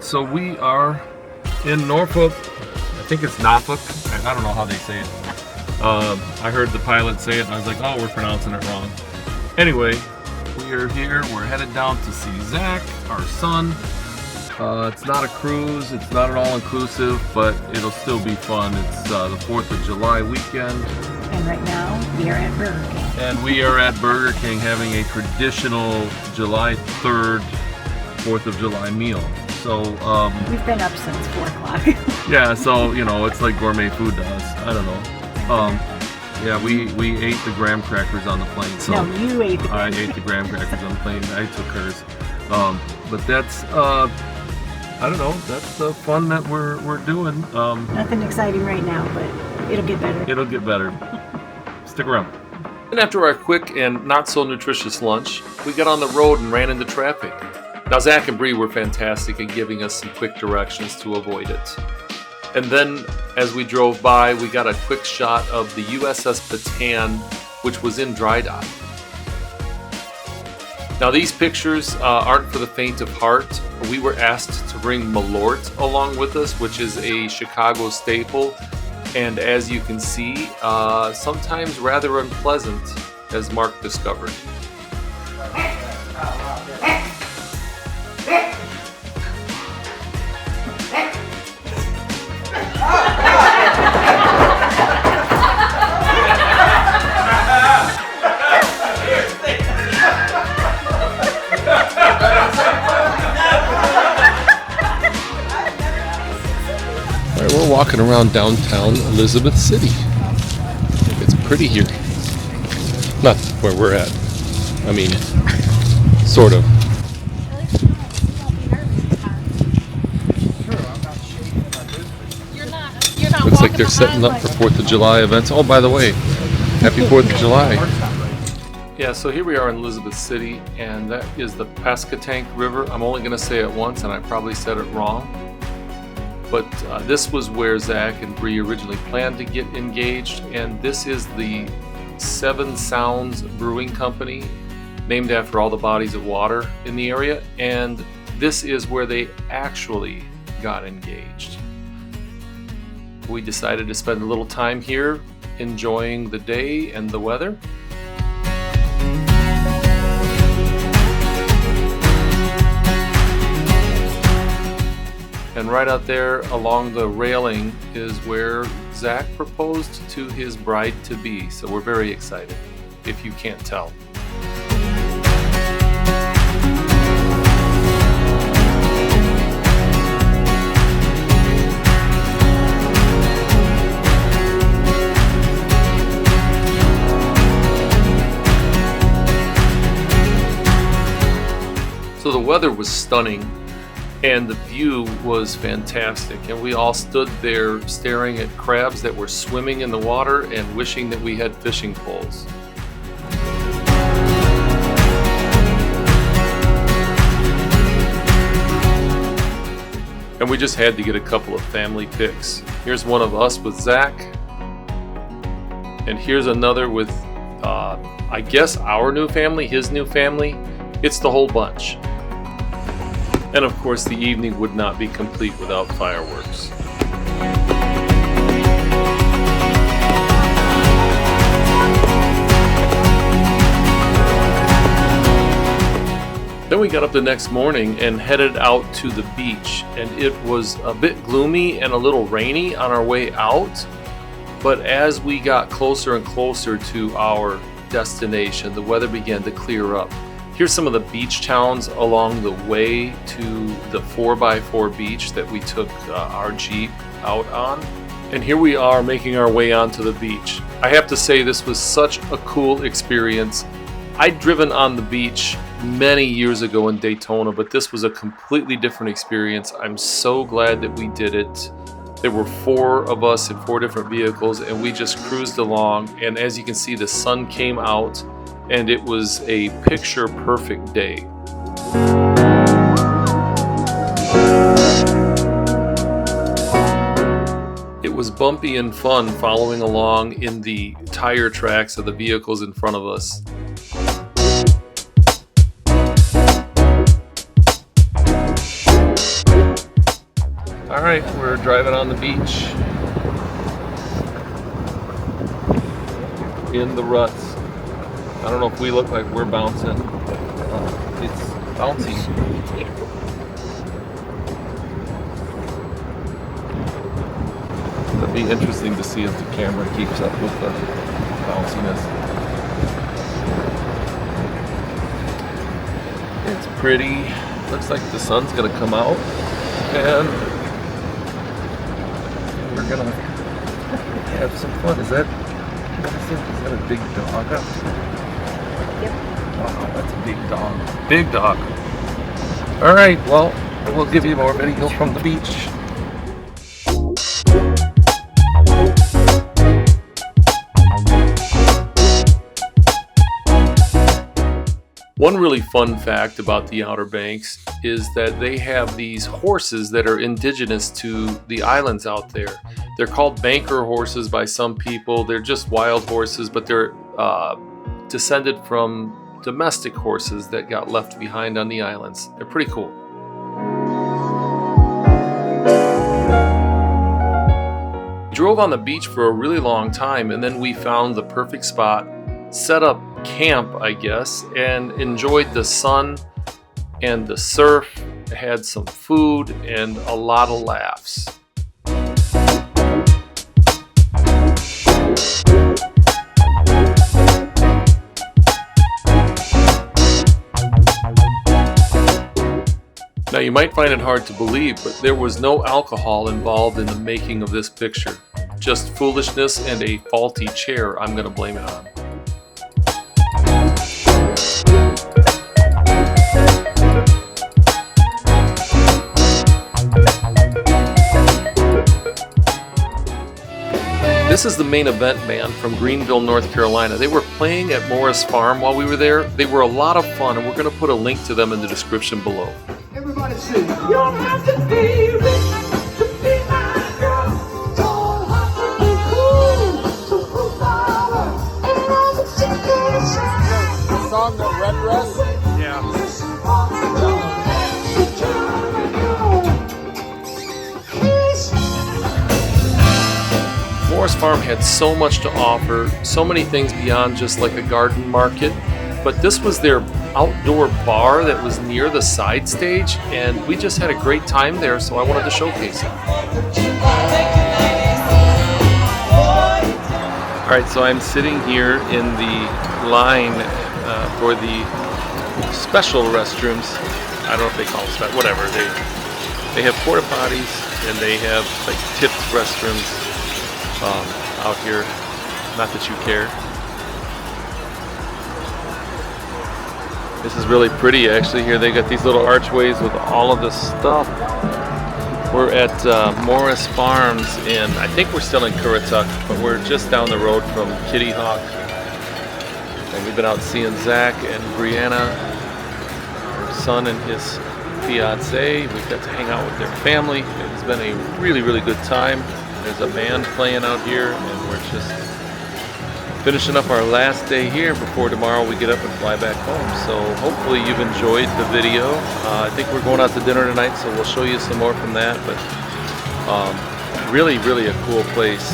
so we are in Norfolk. I think it's Norfolk. I don't know how they say it. I heard the pilot say it and I was like, oh, we're pronouncing it wrong. Anyway, we are here. We're headed down to see Zach, our son. It's not a cruise. It's not an all-inclusive, but it'll still be fun. It's the 4th of July weekend. And right now, we are at Burger King. And we are at Burger King having a traditional July 3rd, 4th of July meal. So, we've been up since 4 o'clock. Yeah, so, you know, it's like gourmet food to us. I don't know. Yeah, we ate the graham crackers on the plane. So no, you ate the I ate the graham crackers on the plane. I took hers. But that's, I don't know, that's the fun that we're doing. Nothing exciting right now, but it'll get better. It'll get better. Stick around. And after our quick and not so nutritious lunch, we got on the road and ran into traffic. Now Zach and Bree were fantastic at giving us some quick directions to avoid it. And then as we drove by, we got a quick shot of the USS Bataan, which was in dry dock. Now these pictures aren't for the faint of heart. We were asked to bring Malort along with us, which is a Chicago staple. And as you can see, sometimes rather unpleasant, as Mark discovered. We're walking around downtown Elizabeth City. It's pretty here. Not where we're at. I mean, sort of. Looks like they're setting up for 4th of July events. Oh, by the way, happy 4th of July. Yeah, so here we are in Elizabeth City, and that is the Pasquotank River. I'm only going to say it once, and I probably said it wrong. But this was where Zach and Bree originally planned to get engaged, and this is the Seven Sounds Brewing Company, named after all the bodies of water in the area, and this is where they actually got engaged. We decided to spend a little time here enjoying the day and the weather. And right out there along the railing is where Zach proposed to his bride-to-be. So we're very excited, if you can't tell. So the weather was stunning. And the view was fantastic, and we all stood there staring at crabs that were swimming in the water and wishing that we had fishing poles. And we just had to get a couple of family pics. Here's one of us with Zach, and here's another with, I guess, our new family, his new family. It's the whole bunch. And of course, the evening would not be complete without fireworks. Then we got up the next morning and headed out to the beach, and it was a bit gloomy and a little rainy on our way out. But as we got closer and closer to our destination, the weather began to clear up. Here's some of the beach towns along the way to the 4x4 beach that we took our Jeep out on. And here we are making our way onto the beach. I have to say this was such a cool experience. I'd driven on the beach many years ago in Daytona, but this was a completely different experience. I'm so glad that we did it. There were 4 of us in 4 different vehicles, and we just cruised along. And as you can see, the sun came out, and it was a picture-perfect day. It was bumpy and fun following along in the tire tracks of the vehicles in front of us. All right, we're driving on the beach in the ruts. I don't know if we look like we're bouncing, but it's bouncy. It'll be interesting to see if the camera keeps up with the bounciness. It's pretty. Looks like the sun's gonna come out, and we're gonna have some fun. Is that a big dog up there? Yep. Wow, that's a big dog. Big dog. All right, well, we'll give you more video from the beach. One really fun fact about the Outer Banks is that they have these horses that are indigenous to the islands out there. They're called banker horses by some people. They're just wild horses, but they're descended from domestic horses that got left behind on the islands. They're pretty cool. We drove on the beach for a really long time, and then we found the perfect spot, set up camp, I guess, and enjoyed the sun and the surf, had some food and a lot of laughs. Now you might find it hard to believe, but there was no alcohol involved in the making of this picture. Just foolishness and a faulty chair I'm going to blame it on. This is the main event band from Greenville, North Carolina. They were playing at Morris Farm while we were there. They were a lot of fun, and we're going to put a link to them in the description below. Everybody sing. You don't have to be rich to be my girl. Don't have to be cool to prove power. And all the secrets. The song that Red Dress? Morris Farm had so much to offer, so many things beyond just like a garden market, but this was their outdoor bar that was near the side stage, and we just had a great time there, so I wanted to showcase it. Alright, so I'm sitting here in the line for the special restrooms. I don't know if they call them special, whatever. They have porta potties, and they have like tipped restrooms out here, not that you care. This is really pretty actually here. They got these little archways with all of this stuff. We're at Morris Farms and I think we're still in Caratoke, but we're just down the road from Kitty Hawk. And we've been out seeing Zach and Brianna, her son and his fiance. We got to hang out with their family. It's been a really, really good time. There's a band playing out here, and we're just finishing up our last day here before tomorrow we get up and fly back home. So hopefully you've enjoyed the video. I think we're going out to dinner tonight, so we'll show you some more from that. But really, really a cool place.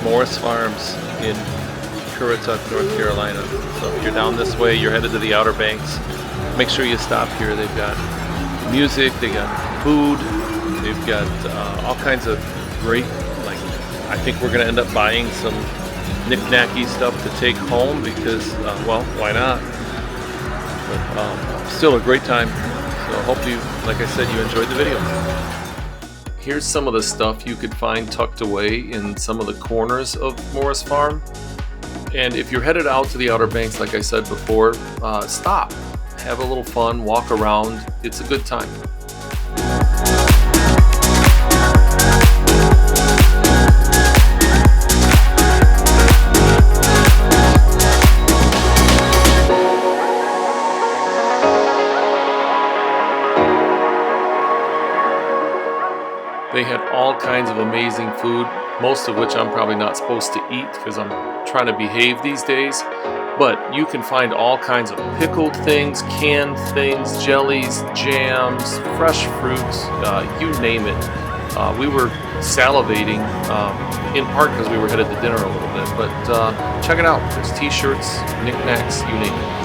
Morris Farms in Caratoke, North Carolina. So if you're down this way, you're headed to the Outer Banks, make sure you stop here. They've got music, they got food, they've got all kinds of great, like, I think we're going to end up buying some knick-knacky stuff to take home because, well, why not? But still a great time. So hope you, like I said, you enjoyed the video. Here's some of the stuff you could find tucked away in some of the corners of Morris Farm. And if you're headed out to the Outer Banks, like I said before, stop. Have a little fun, walk around. It's a good time. They had all kinds of amazing food, most of which I'm probably not supposed to eat because I'm trying to behave these days. But you can find all kinds of pickled things, canned things, jellies, jams, fresh fruits, you name it. We were salivating, in part because we were headed to dinner a little bit. But check it out. There's t-shirts, knickknacks, you name it.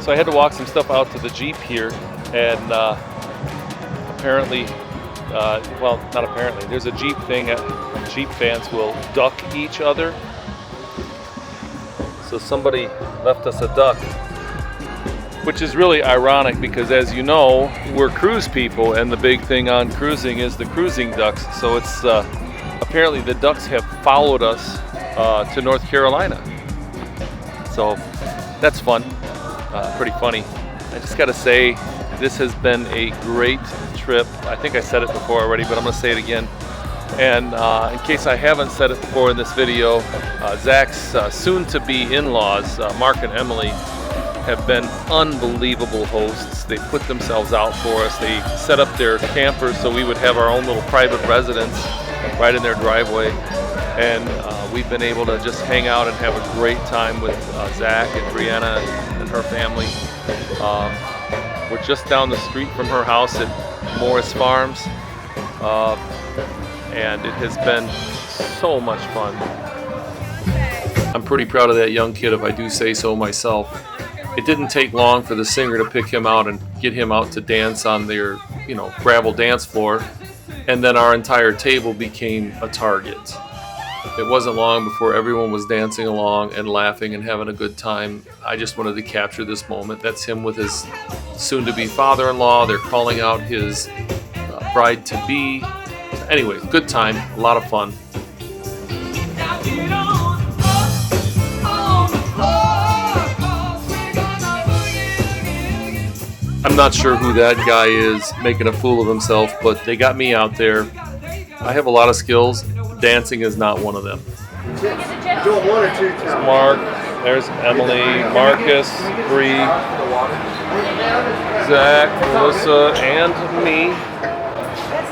So I had to walk some stuff out to the Jeep here, and apparently, well, not apparently, there's a Jeep thing. Jeep fans will duck each other. So somebody left us a duck, which is really ironic because, as you know, we're cruise people, and the big thing on cruising is the cruising ducks. So it's apparently the ducks have followed us to North Carolina. So that's fun, pretty funny. I just gotta say, this has been a great trip. I think I said it before already, but I'm gonna say it again. And in case I haven't said it before in this video, Zach's soon-to-be in-laws, Mark and Emily, have been unbelievable hosts. They put themselves out for us. They set up their campers so we would have our own little private residence right in their driveway. And we've been able to just hang out and have a great time with Zach and Brianna and her family. We're just down the street from her house at Morris Farms. And it has been so much fun. I'm pretty proud of that young kid, if I do say so myself. It didn't take long for the singer to pick him out and get him out to dance on their, gravel dance floor, and then our entire table became a target. It wasn't long before everyone was dancing along and laughing and having a good time. I just wanted to capture this moment. That's him with his soon-to-be father-in-law. They're calling out his bride-to-be. Anyway, good time, a lot of fun. I'm not sure who that guy is making a fool of himself, but they got me out there. I have a lot of skills. Dancing is not one of them. Do it one or two times. There's Mark, there's Emily, Marcus, Bree, Zach, Melissa, and me.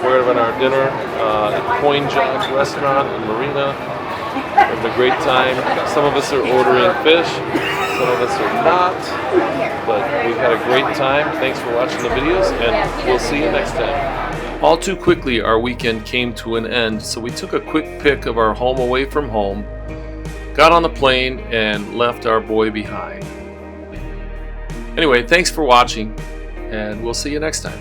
We're having our dinner at Coin John's restaurant in Marina. Having a great time. Some of us are ordering fish, some of us are not. But we've had a great time. Thanks for watching the videos, and we'll see you next time. All too quickly, our weekend came to an end, so we took a quick pic of our home away from home, got on the plane, and left our boy behind. Anyway, thanks for watching, and we'll see you next time.